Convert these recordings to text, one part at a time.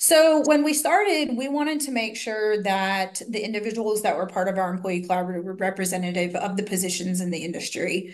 So when we started, we wanted to make sure that the individuals that were part of our employee collaborative were representative of the positions in the industry.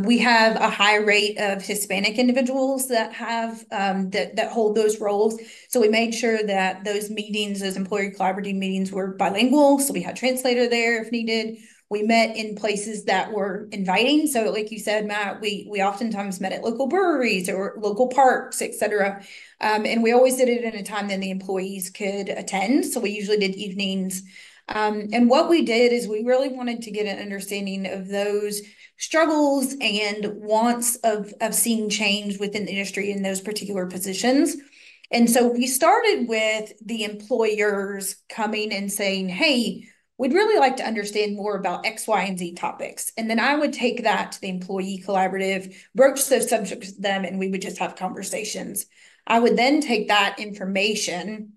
We have a high rate of Hispanic individuals that have that hold those roles. So we made sure that those meetings, those employee collaborative meetings, were bilingual. So we had a translator there if needed. We met in places that were inviting. So, like you said, Matt, we oftentimes met at local breweries or local parks, et cetera. And we always did it in a time that the employees could attend. So we usually did evenings. And what we did is we really wanted to get an understanding of those struggles and wants of seeing change within the industry in those particular positions. And so we started with the employers coming and saying, hey, we'd really like to understand more about X, Y, and Z topics. And then I would take that to the employee collaborative, broach those subjects with them, and we would just have conversations. I would then take that information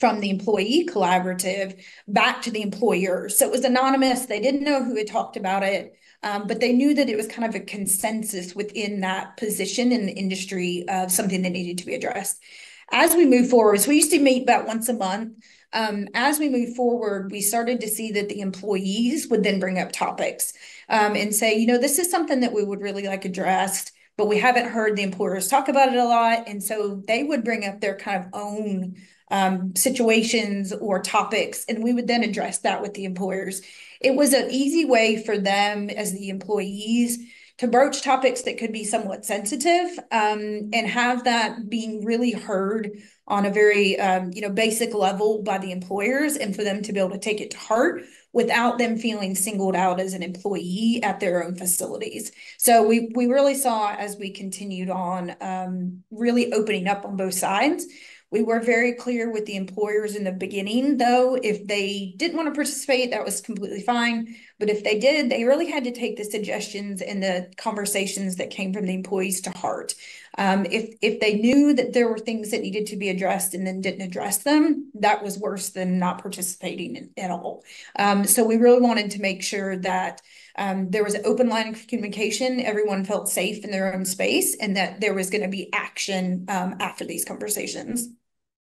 from the employee collaborative back to the employer. So it was anonymous. They didn't know who had talked about it, but they knew that it was kind of a consensus within that position in the industry of something that needed to be addressed. As we move forward, so we used to meet about once a month. As we move forward, we started to see that the employees would then bring up topics and say, this is something that we would really like addressed, but we haven't heard the employers talk about it a lot. And so they would bring up their kind of own situations or topics, and we would then address that with the employers. It was an easy way for them as the employees to broach topics that could be somewhat sensitive and have that being really heard on a very basic level by the employers, and for them to be able to take it to heart without them feeling singled out as an employee at their own facilities. So we really saw, as we continued on, really opening up on both sides. We were very clear with the employers in the beginning, though. If they didn't want to participate, that was completely fine. But if they did, they really had to take the suggestions and the conversations that came from the employees to heart. If they knew that there were things that needed to be addressed and then didn't address them, that was worse than not participating at all. So we really wanted to make sure that there was an open line of communication, everyone felt safe in their own space, and that there was going to be action after these conversations.